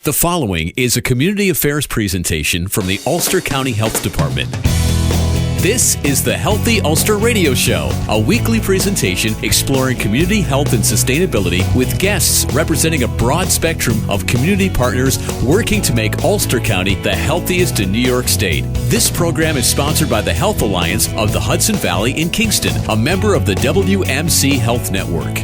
The following is a community affairs presentation from the Ulster County Health Department. This is the Healthy Ulster Radio Show, a weekly presentation exploring community health and sustainability with guests representing a broad spectrum of community partners working to make Ulster County the healthiest in New York State. This program is sponsored by the Health Alliance of the Hudson Valley in Kingston, a member of the WMC Health Network.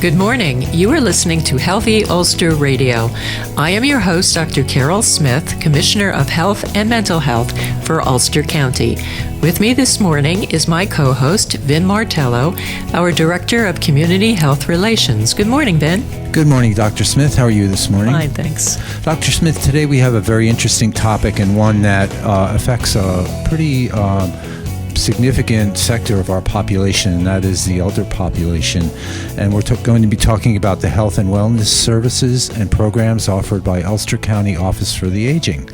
Good morning. You are listening to Healthy Ulster Radio. I am your host, Dr. Carol Smith, Commissioner of Health and Mental Health for Ulster County. With me this morning is my co-host, Vin Martello, our Director of Community Health Relations. Good morning, Vin. Good morning, Dr. Smith. How are you this morning? Fine, thanks. Dr. Smith, today we have a very interesting topic and one that affects a pretty significant sector of our population, and that is the elder population. And we're going to be talking about the health and wellness services and programs offered by Ulster County Office for the Aging.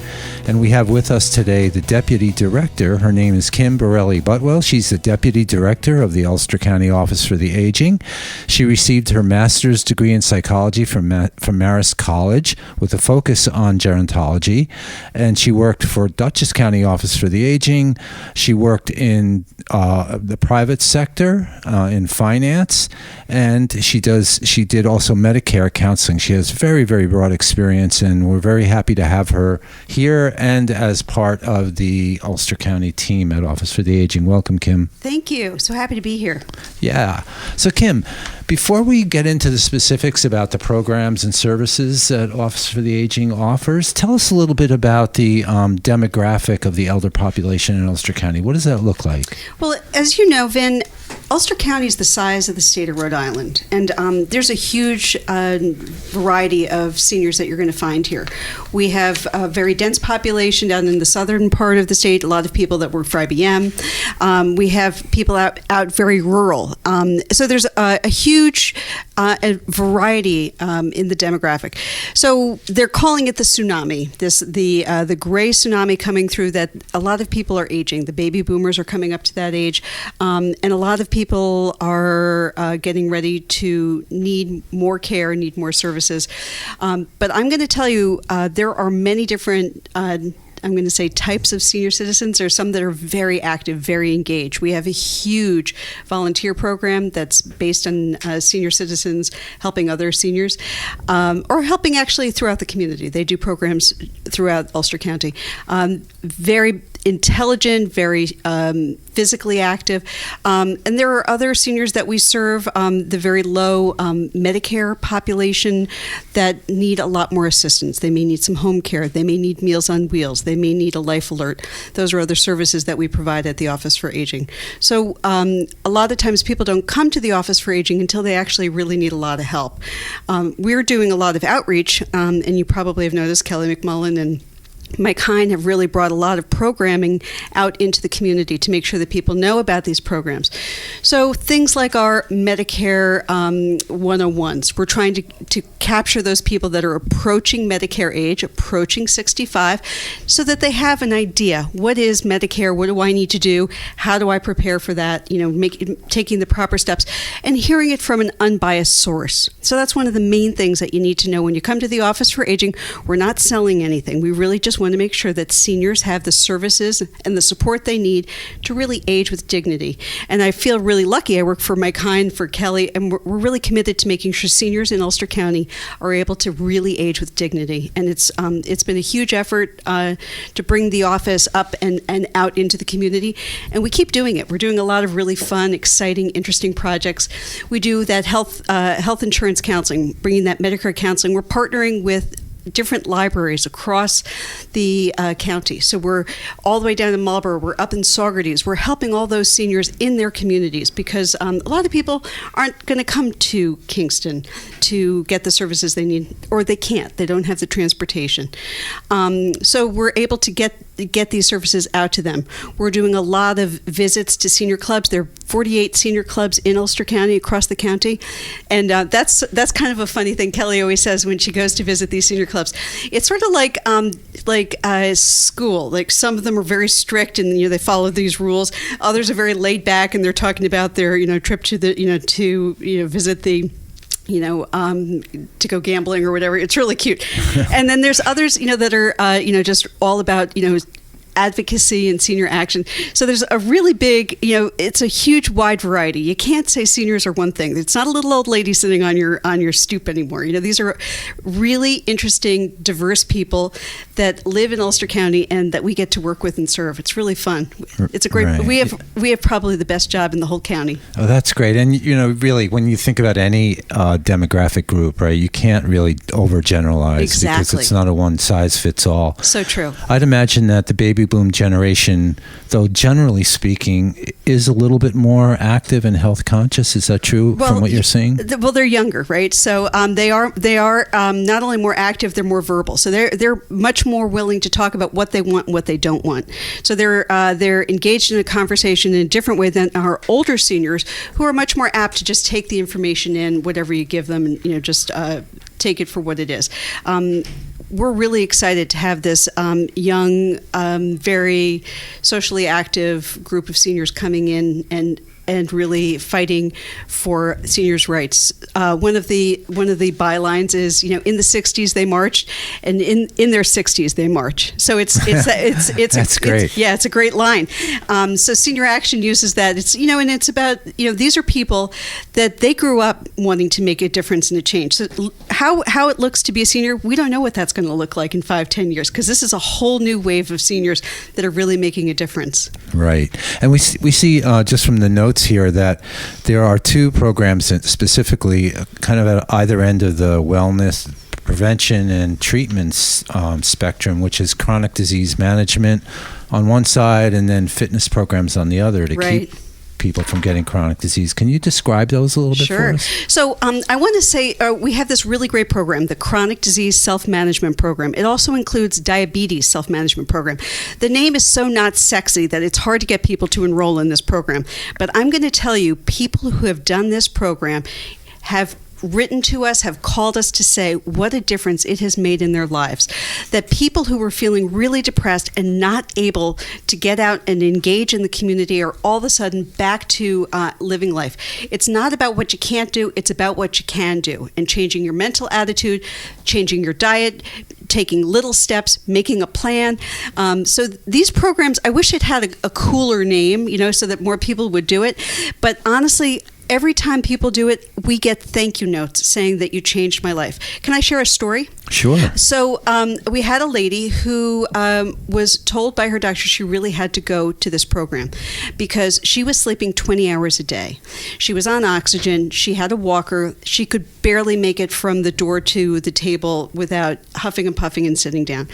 And we have with us today the Deputy Director. Her name is Kim Borelli-Butwell. She's the Deputy Director of the Ulster County Office for the Aging. She received her master's degree in psychology from Marist College with a focus on gerontology. And she worked for Dutchess County Office for the Aging. She worked in the private sector, in finance, and she did also Medicare counseling. She has very, very broad experience, and we're very happy to have her here and as part of the Ulster County team at Office for the Aging. Welcome, Kim. Thank you. So happy to be here. Yeah. So, Kim, before we get into the specifics about the programs and services that Office for the Aging offers, tell us a little bit about the demographic of the elder population in Ulster County. What does that look like? Well, as you know, Vin, Ulster County is the size of the state of Rhode Island, and there's a huge variety of seniors that you're going to find here. We have a very dense population down in the southern part of the state, a lot of people that work for IBM. We have people out very rural. So there's a huge variety in the demographic. So they're calling it the tsunami, the gray tsunami coming through, that a lot of people are aging. The baby boomers are coming up to that age, and a lot of people are getting ready to need more care, need more services. But I'm going to tell you, there are many different I'm going to say types of senior citizens. There are some that are very active, very engaged. We have a huge volunteer program that's based on senior citizens helping other seniors, or helping actually throughout the community. They do programs throughout Ulster County. Very intelligent, very physically active. And there are other seniors that we serve, the very low Medicare population, that need a lot more assistance. They may need some home care. They may need Meals on Wheels. They may need a life alert. Those are other services that we provide at the Office for Aging. So a lot of times people don't come to the Office for Aging until they actually really need a lot of help. We're doing a lot of outreach, and you probably have noticed Kelly McMullen and Mike Hine have really brought a lot of programming out into the community to make sure that people know about these programs. So things like our Medicare 101s, we're trying to capture those people that are approaching Medicare age, approaching 65, so that they have an idea. What is Medicare? What do I need to do? How do I prepare for that? Taking the proper steps and hearing it from an unbiased source. So that's one of the main things that you need to know when you come to the Office for Aging. We're not selling anything. We really just want to make sure that seniors have the services and the support they need to really age with dignity. And I feel really lucky. I work for Mike Hine, for Kelly, and we're really committed to making sure seniors in Ulster County are able to really age with dignity. And it's been a huge effort to bring the office up and out into the community. And we keep doing it. We're doing a lot of really fun, exciting, interesting projects. We do that health insurance counseling, bringing that Medicare counseling. We're partnering with different libraries across the county. So we're all the way down in Marlborough, we're up in Saugerties. We're helping all those seniors in their communities, because a lot of people aren't going to come to Kingston to get the services they need, or they can't. They don't have the transportation. So we're able to get these services out to them. We're doing a lot of visits to senior clubs. There are 48 senior clubs in Ulster County, across the county. And that's kind of a funny thing Kelly always says when she goes to visit these senior clubs. It's sort of like school. Like, some of them are very strict and they follow these rules. Others are very laid back and they're talking about their trip to the to visit the to go gambling or whatever. It's really cute. And then there's others, that are, just all about, advocacy and senior action. So there's a really big, it's a huge wide variety. You can't say seniors are one thing. It's not a little old lady sitting on your stoop anymore. These are really interesting, diverse people that live in Ulster County and that we get to work with and serve. It's really fun. It's a great. Right. We have probably the best job in the whole county. Oh, that's great. And really, when you think about any demographic group, right, you can't really overgeneralize because it's not a one size fits all. So true. I'd imagine that the baby boom generation, though generally speaking, is a little bit more active and health conscious. Is that true from what you're seeing? Well, they're younger, right? So they are not only more active, they're more verbal. So they're much more willing to talk about what they want and what they don't want. So they're engaged in a conversation in a different way than our older seniors, who are much more apt to just take the information in, whatever you give them, and just take it for what it is. We're really excited to have this young, very socially active group of seniors coming in and really fighting for seniors' rights. One of the bylines is, in the 60s they marched, and in their 60s they march. So it's that's great. It's a great line. So Senior Action uses that. It's and it's about these are people that they grew up wanting to make a difference and a change. So how it looks to be a senior, we don't know what that's going to look like in 5-10 years, because this is a whole new wave of seniors that are really making a difference. Right, and we see just from the notes here that there are two programs that specifically kind of at either end of the wellness, prevention, and treatment spectrum, which is chronic disease management on one side and then fitness programs on the other to keep people from getting chronic disease. Can you describe those a little bit for us? So I want to say we have this really great program, the Chronic Disease Self-Management Program. It also includes Diabetes Self-Management Program. The name is so not sexy that it's hard to get people to enroll in this program. But I'm going to tell you, people who have done this program have written to us, have called us to say what a difference it has made in their lives. That people who were feeling really depressed and not able to get out and engage in the community are all of a sudden back to living life. It's not about what you can't do, it's about what you can do, and changing your mental attitude, changing your diet, taking little steps, making a plan. So these programs, I wish it had a cooler name, so that more people would do it. But honestly, every time people do it, we get thank you notes saying that you changed my life. Can I share a story? Sure. So we had a lady who was told by her doctor she really had to go to this program because she was sleeping 20 hours a day. She was on oxygen. She had a walker. She could barely make it from the door to the table without huffing and puffing and sitting down.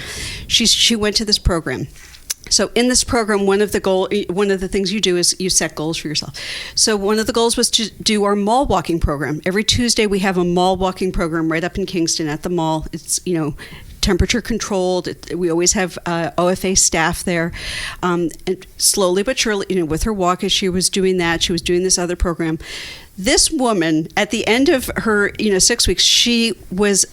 She went to this program. So in this program, one of the things you do is you set goals for yourself. So one of the goals was to do our mall walking program. Every Tuesday we have a mall walking program right up in Kingston at the mall. It's temperature controlled. We always have OFA staff there. And slowly but surely, with her walk, as she was doing that, she was doing this other program. This woman, at the end of her 6 weeks, she was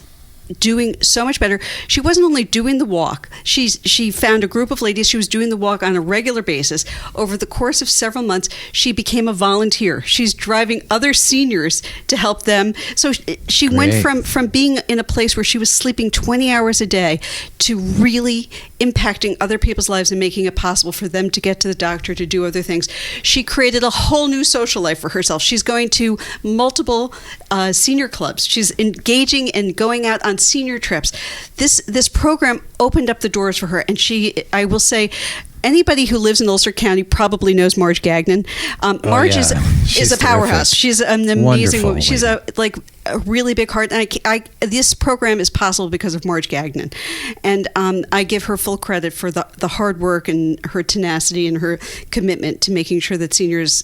doing so much better. She wasn't only doing the walk, she found a group of ladies. She was doing the walk on a regular basis. Over the course of several months, she became a volunteer. She's driving other seniors to help them. So she went from being in a place where she was sleeping 20 hours a day to really impacting other people's lives and making it possible for them to get to the doctor, to do other things. She created a whole new social life for herself. She's going to multiple senior clubs. She's engaging and going out on senior trips. This program opened up the doors for her, and I will say, anybody who lives in Ulster County probably knows Marge Gagnon. Marge is a powerhouse. Terrific. She's an amazing woman. She's a really big heart. And this program is possible because of Marge Gagnon. And I give her full credit for the hard work and her tenacity and her commitment to making sure that seniors,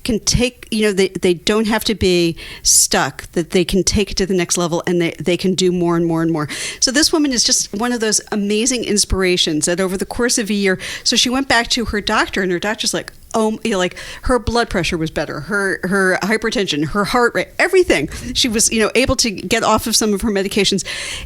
can take, they don't have to be stuck, that they can take it to the next level and they can do more and more and more. So this woman is just one of those amazing inspirations that over the course of a year, so she went back to her doctor and her doctor's like, like her blood pressure was better, her hypertension, her heart rate, everything. She was, able to get off of some of her medications.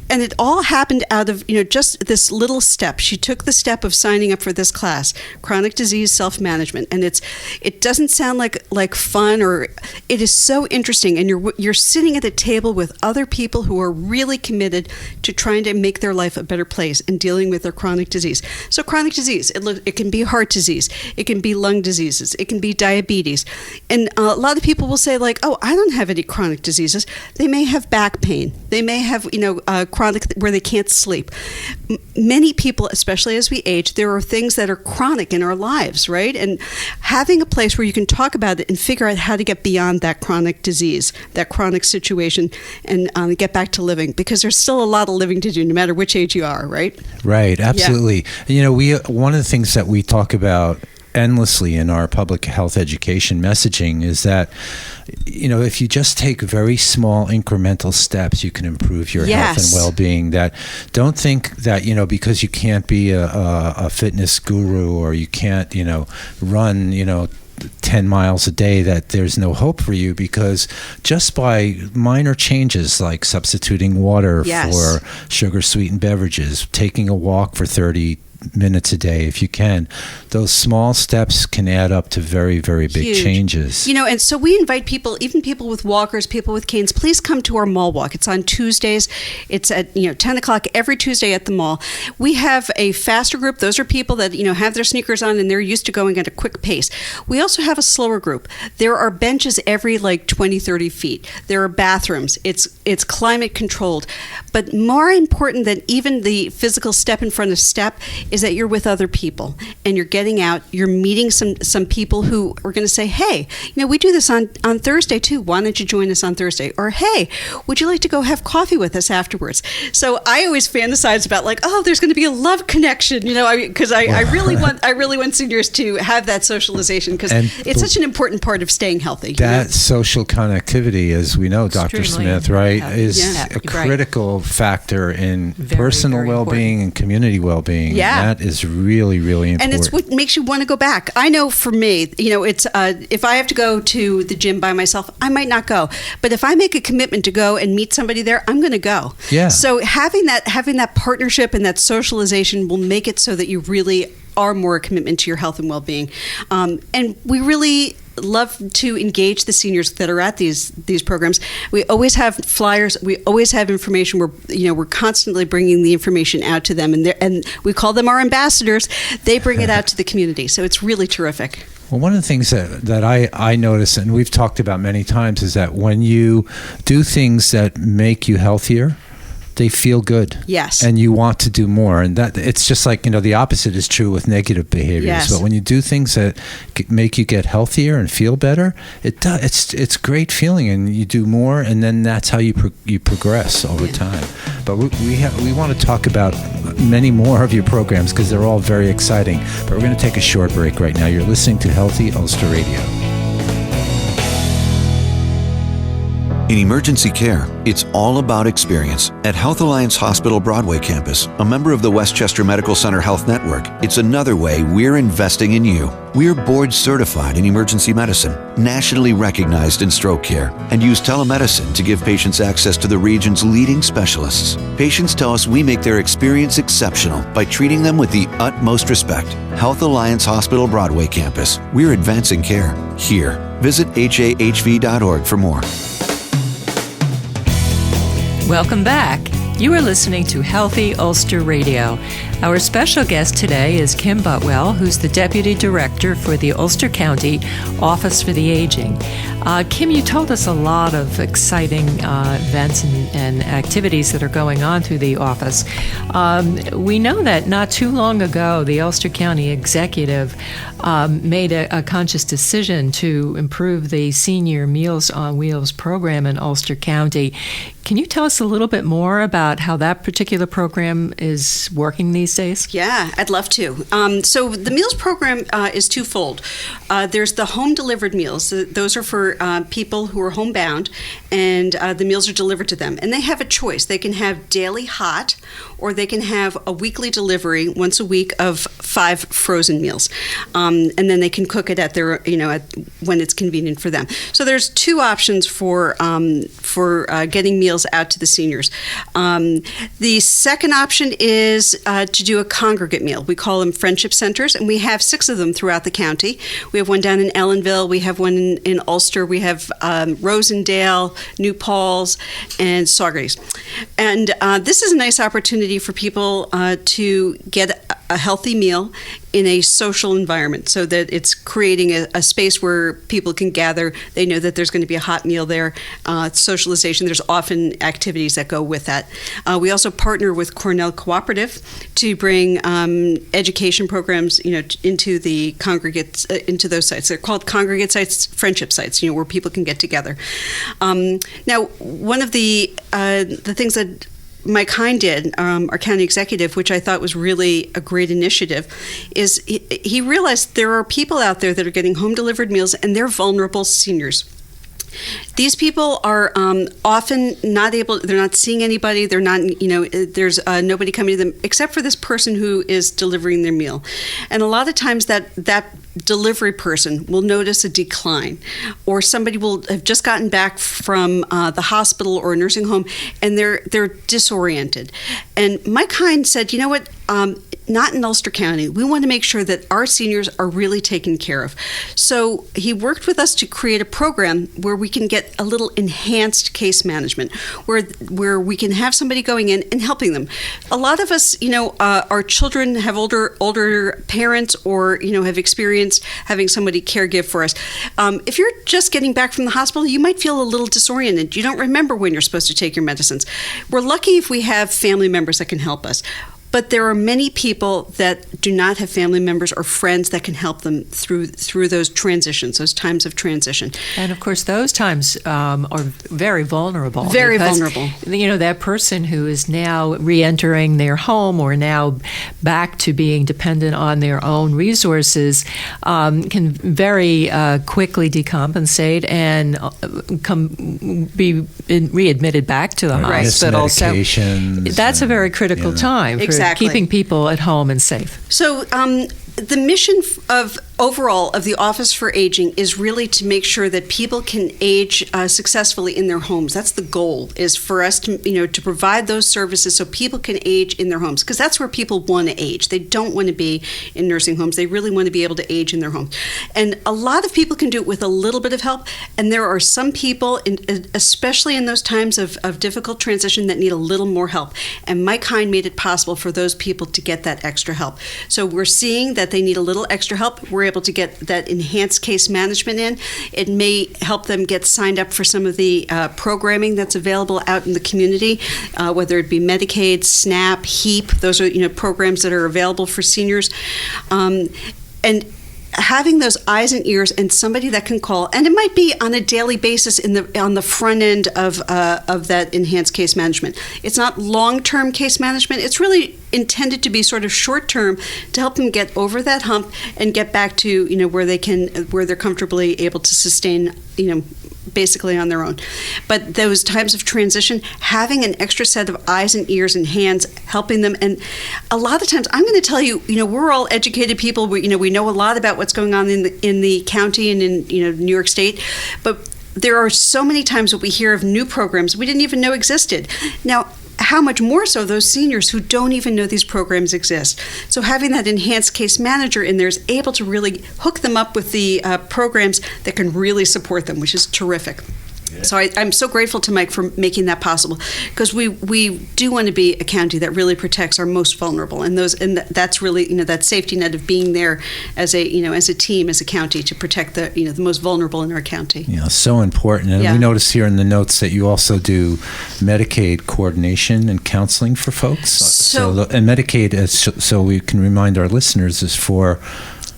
And it all happened out of, just this little step. She took the step of signing up for this class, Chronic Disease Self-Management. And it doesn't sound like fun, or it is so interesting. And you're sitting at the table with other people who are really committed to trying to make their life a better place and dealing with their chronic disease. So chronic disease, it can be heart disease, it can be lung diseases, it can be diabetes. And a lot of people will say like, oh, I don't have any chronic diseases. They may have back pain. They may have, chronic where they can't sleep. Many people, especially as we age, there are things that are chronic in our lives, right? And having a place where you can talk about it and figure out how to get beyond that chronic disease, that chronic situation, and get back to living, because there's still a lot of living to do no matter which age you are, right? Right, absolutely. Yeah. One of the things that we talk about endlessly in our public health education messaging is that, if you just take very small incremental steps, you can improve your health and well-being. That don't think that, because you can't be a fitness guru, or you can't, run, 10 miles a day, that there's no hope for you, because just by minor changes like substituting water for sugar-sweetened beverages, taking a walk for 30 minutes a day if you can, those small steps can add up to very, very big changes. And so we invite people, even people with walkers, people with canes, please come to our mall walk. It's on Tuesdays. It's at 10 o'clock every Tuesday at the mall. We have a faster group. Those are people that have their sneakers on and they're used to going at a quick pace. We also have a slower group. There are benches every 20, 30 feet. There are bathrooms. It's climate controlled. But more important than even the physical step in front of step is that you're with other people and you're getting out, you're meeting some people who are going to say, hey, we do this on Thursday too. Why don't you join us on Thursday? Or, hey, would you like to go have coffee with us afterwards? So I always fantasize about there's going to be a love connection, because I really want seniors to have that socialization, because it's such an important part of staying healthy. That social connectivity, as we know, Dr. Smith, right, is a critical factor in personal well-being and community well-being. Yeah. That is really, really important. And it's what makes you want to go back. I know for me, it's if I have to go to the gym by myself, I might not go. But if I make a commitment to go and meet somebody there, I'm going to go. Yeah. So having that partnership and that socialization will make it so that you really are more a commitment to your health and well-being. And we really love to engage the seniors that are at these programs. We always have flyers. We always have information. We're constantly bringing the information out to them, and we call them our ambassadors. They bring it out to the community. So it's really terrific. Well, one of the things that I notice, and we've talked about many times, is that when you do things that make you healthier, they feel good. Yes. And you want to do more. And that it's just like, the opposite is true with negative behaviors. Yes. But when you do things that make you get healthier and feel better, it's great feeling, and you do more, and then that's how you progress over time. But we want to talk about many more of your programs, because they're all very exciting. But we're going to take a short break right now. You're listening to Healthy Ulster Radio. In emergency care, it's all about experience. At Health Alliance Hospital Broadway campus, a member of the Westchester Medical Center Health Network, it's another way we're investing in you. We're board certified in emergency medicine, nationally recognized in stroke care, and use telemedicine to give patients access to the region's leading specialists. Patients tell us we make their experience exceptional by treating them with the utmost respect. Health Alliance Hospital Broadway campus. We're advancing care here. Visit hahv.org for more. Welcome back. You are listening to Healthy Ulster Radio. Our special guest today is Kim Butwell, who's the Deputy Director for the Ulster County Office for the Aging. Kim, you told us a lot of exciting events and activities that are going on through the office. We know that not too long ago, the Ulster County Executive made a conscious decision to improve the Senior Meals on Wheels program in Ulster County. Can you tell us a little bit more about how that particular program is working these days? Yeah, I'd love to. So the meals program is twofold. There's the home delivered meals. Those are for people who are homebound, and the meals are delivered to them. And they have a choice. They can have daily hot, or they can have a weekly delivery once a week of 5 frozen meals, and then they can cook it at their when it's convenient for them. So there's two options for getting meals out to the seniors. The second option is to do a congregate meal. We call them friendship centers, and we have 6 of them throughout the county. We have one down in Ellenville, we have one in Ulster, we have Rosendale, New Paltz, and Saugerties. And this is a nice opportunity for people to get a healthy meal in a social environment, so that it's creating a space where people can gather. They know that there's going to be a hot meal there. Socialization, there's often activities that go with that. We also partner with Cornell Cooperative to bring education programs, into the congregates, into those sites. They're called congregate sites, friendship sites, where people can get together. Now, one of the things that Mike Hine did, our county executive, which I thought was really a great initiative, is he realized there are people out there that are getting home delivered meals, and they're vulnerable seniors. These people are often not able, they're not seeing anybody, they're not, there's nobody coming to them except for this person who is delivering their meal. And a lot of times that delivery person will notice a decline, or somebody will have just gotten back from the hospital or a nursing home, and they're disoriented. And Mike Hine said, you know what, not in Ulster County. We want to make sure that our seniors are really taken care of. So he worked with us to create a program where we can get a little enhanced case management, where we can have somebody going in and helping them. A lot of us, our children have older parents, or have experienced having somebody caregive for us. If you're just getting back from the hospital, you might feel a little disoriented. You don't remember when you're supposed to take your medicines. We're lucky if we have family members that can help us. But there are many people that do not have family members or friends that can help them through those transitions, those times of transition. And of course, those times are very vulnerable. Very vulnerable. That person who is now re-entering their home, or now back to being dependent on their own resources, can very quickly decompensate and be readmitted back to the hospital. So that's a very critical time for keeping people at home and safe. So the mission of the Office for Aging is really to make sure that people can age successfully in their homes. That's the goal, is for us to to provide those services so people can age in their homes, because that's where people want to age. They don't want to be in nursing homes. They really want to be able to age in their homes. And a lot of people can do it with a little bit of help, and there are some people, especially in those times of difficult transition, that need a little more help. And Mike Hine made it possible for those people to get that extra help. So we're seeing that they need a little extra help. We're able to get that enhanced case management in. It may help them get signed up for some of the programming that's available out in the community, whether it be Medicaid, SNAP, HEAP. Those are programs that are available for seniors. And having those eyes and ears and somebody that can call, and it might be on a daily basis on the front end of that enhanced case management. It's not long-term case management. It's really intended to be sort of short-term to help them get over that hump and get back to where they're comfortably able to sustain basically on their own. But those times of transition, having an extra set of eyes and ears and hands helping them, and a lot of times, I'm going to tell you, we're all educated people. We know a lot about what's going on in the county and in New York State, but there are so many times that we hear of new programs we didn't even know existed. Now, how much more so those seniors who don't even know these programs exist. So having that enhanced case manager in there is able to really hook them up with the programs that can really support them, which is terrific. Yeah. So I'm so grateful to Mike for making that possible, because we do want to be a county that really protects our most vulnerable, and that's really that safety net of being there as a team, as a county, to protect the most vulnerable in our county. So important. And we notice here in the notes that you also do Medicaid coordination and counseling for folks. And Medicaid, so we can remind our listeners, is for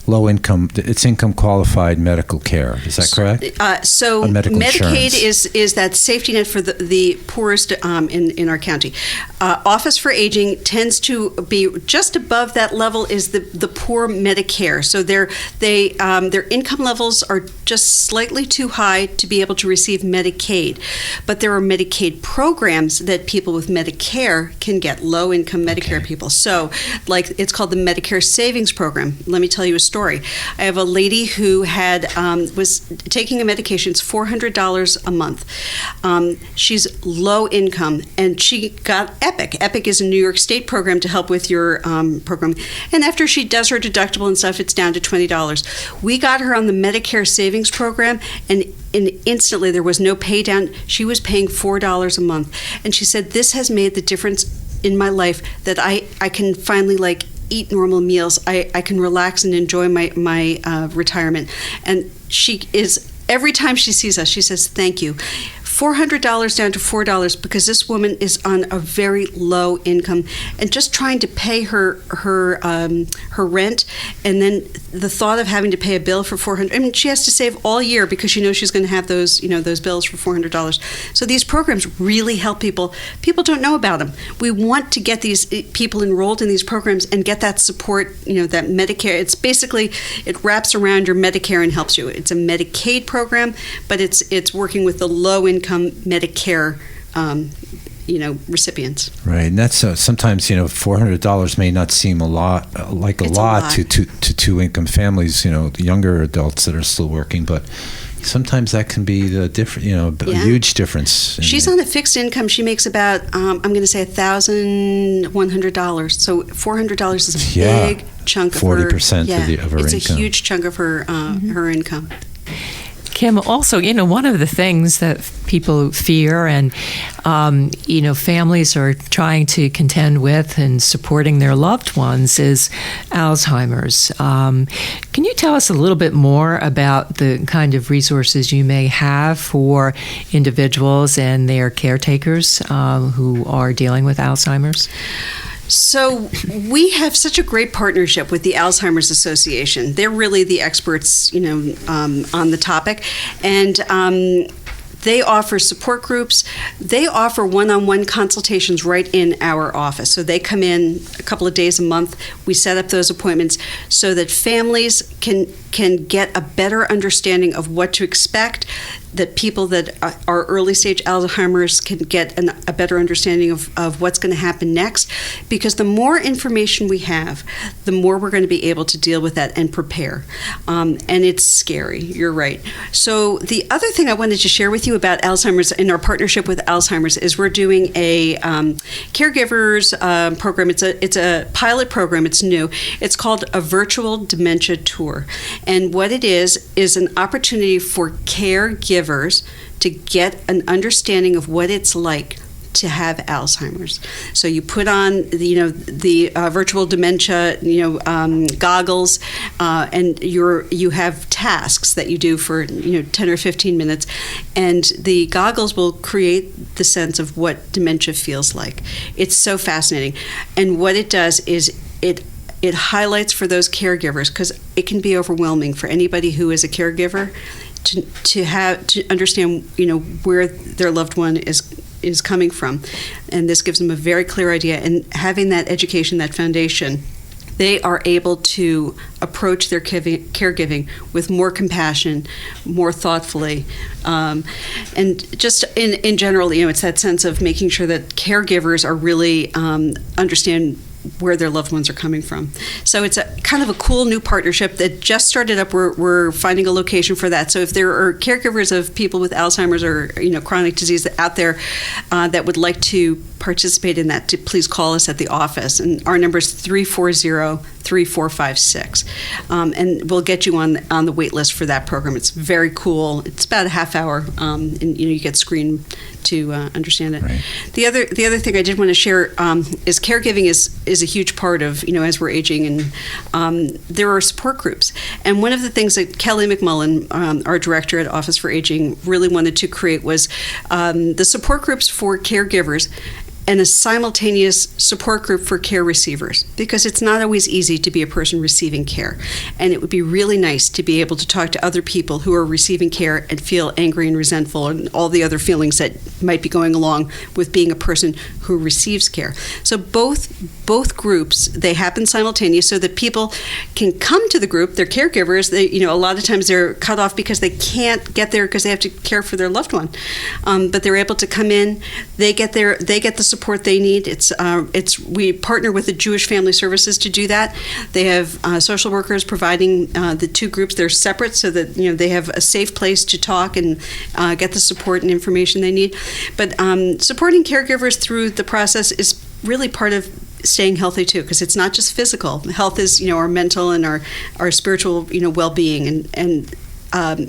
low income. It's income qualified medical care. Is that correct? So medical Medicaid insurance. is that safety net for the poorest in our county. Office for Aging tends to be just above that level is the poor Medicare. So their income levels are just slightly too high to be able to receive Medicaid. But there are Medicaid programs that people with Medicare can get, low income Medicare people. So like it's called the Medicare Savings Program. Let me tell you a story. I have a lady who had was taking a medication. It's $400 a month. She's low income, and she got Epic. Epic is a New York State program to help with your program. And after she does her deductible and stuff, it's down to $20. We got her on the Medicare Savings Program, and instantly there was no pay down. She was paying $4 a month, and she said, "This has made the difference in my life that I can finally eat normal meals. I can relax and enjoy my retirement." And she is, every time she sees us, she says, "Thank you." $400 down to $4 because this woman is on a very low income and just trying to pay her rent, and then the thought of having to pay a bill for $400. I mean, she has to save all year because she knows she's going to have those bills for $400. So these programs really help people. People don't know about them. We want to get these people enrolled in these programs and get that support. That Medicare. It's basically, it wraps around your Medicare and helps you. It's a Medicaid program, but it's working with the low income Medicare recipients. Right, and that's sometimes $400 may not seem a lot to two income families, the younger adults that are still working, but sometimes that can be the different, a huge difference. She's on a fixed income. She makes about I'm going to say $1,100. So $400 is a big chunk of 40% of her income. It's a huge chunk of her her income. Kim, also, one of the things that people fear and, families are trying to contend with and supporting their loved ones is Alzheimer's. Can you tell us a little bit more about the kind of resources you may have for individuals and their caretakers who are dealing with Alzheimer's? So we have such a great partnership with the Alzheimer's Association. They're really the experts, on the topic, and they offer support groups. They offer one-on-one consultations right in our office. So they come in a couple of days a month. We set up those appointments so that families can get a better understanding of what to expect, that people that are early stage Alzheimer's can get a better understanding of what's going to happen next, because the more information we have, the more we're going to be able to deal with that and prepare. And it's scary, you're right. So the other thing I wanted to share with you about Alzheimer's in our partnership with Alzheimer's is we're doing a caregivers program. It's a pilot program. It's new. It's called a virtual dementia tour. And what it is an opportunity for caregivers to get an understanding of what it's like to have Alzheimer's. So you put on the virtual dementia goggles, and you have tasks that you do for 10 or 15 minutes, and the goggles will create the sense of what dementia feels like. It's so fascinating, and what it does is it highlights for those caregivers, because it can be overwhelming for anybody who is a caregiver to understand where their loved one is coming from, and this gives them a very clear idea. And having that education, that foundation, they are able to approach their caregiving with more compassion, more thoughtfully, and just in general, it's that sense of making sure that caregivers are really understand where their loved ones are coming from. So it's a kind of a cool new partnership that just started up. We're finding a location for that. So if there are caregivers of people with Alzheimer's or chronic disease out there that would like to participate in that, please call us at the office. And our number is 340-3456. And we'll get you on the wait list for that program. It's very cool. It's about a half hour, and you get screened to understand it. Right. The other thing I did want to share is caregiving is a huge part of as we're aging, and there are support groups. And one of the things that Kelly McMullen, our director at Office for Aging, really wanted to create was the support groups for caregivers. and a simultaneous support group for care receivers, because it's not always easy to be a person receiving care. And it would be really nice to be able to talk to other people who are receiving care and feel angry and resentful and all the other feelings that might be going along with being a person who receives care. So both groups, they happen simultaneous so that people can come to the group. They're caregivers. They, a lot of times they're cut off because they can't get there because they have to care for their loved one. But they're able to come in. They get the support they need. We partner with the Jewish Family Services to do that. They have social workers providing the two groups. They're separate so that they have a safe place to talk and get the support and information they need. But supporting caregivers through the process is really part of staying healthy too, because it's not just physical. Health is our mental and our spiritual well-being, and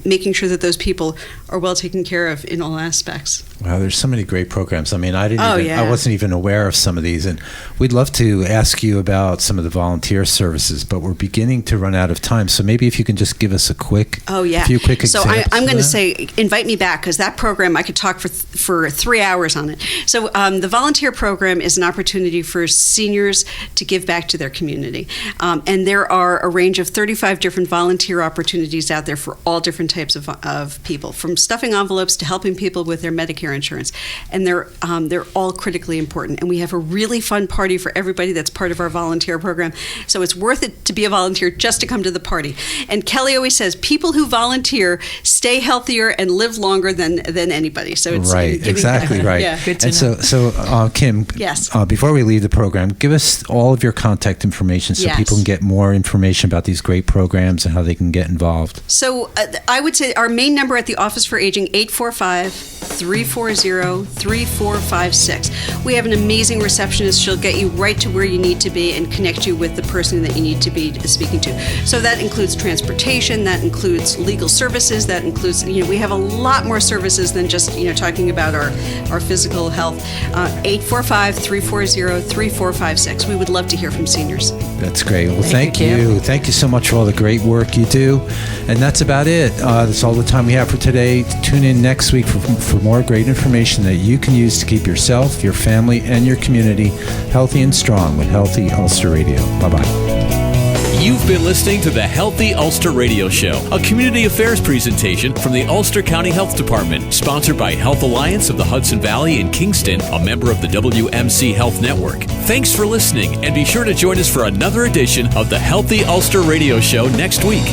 making sure that those people are well taken care of in all aspects. Wow, there's so many great programs. I mean, I wasn't even aware of some of these, and we'd love to ask you about some of the volunteer services, but we're beginning to run out of time. So maybe if you can just give us a few quick examples. So I'm going to say, invite me back, because that program, I could talk for 3 hours on it. So the volunteer program is an opportunity for seniors to give back to their community. And there are a range of 35 different volunteer opportunities out there for all different types of people, from stuffing envelopes to helping people with their Medicare insurance. And they're all critically important. And we have a really fun party for everybody that's part of our volunteer program. So it's worth it to be a volunteer just to come to the party. And Kelly always says, people who volunteer stay healthier and live longer than anybody. So it's right, exactly back. Right. Yeah, good to know. So Kim, yes. Before we leave the program, give us all of your contact information so people can get more information about these great programs and how they can get involved. So I would say our main number at the Office for Aging, 845-340-3456. We have an amazing receptionist. She'll get you right to where you need to be and connect you with the person that you need to be speaking to. So that includes transportation, that includes legal services, that includes, we have a lot more services than just, talking about our physical health. 845-340-3456. We would love to hear from seniors. That's great. Well, thank you. Thank you so much for all the great work you do. And that's about it. That's all the time we have for today. Tune in next week for more great information that you can use to keep yourself, your family, and your community healthy and strong with Healthy Ulster Radio. Bye-bye. You've been listening to the Healthy Ulster Radio Show, a community affairs presentation from the Ulster County Health Department, sponsored by Health Alliance of the Hudson Valley in Kingston, a member of the WMC Health Network. Thanks for listening, and be sure to join us for another edition of the Healthy Ulster Radio Show next week.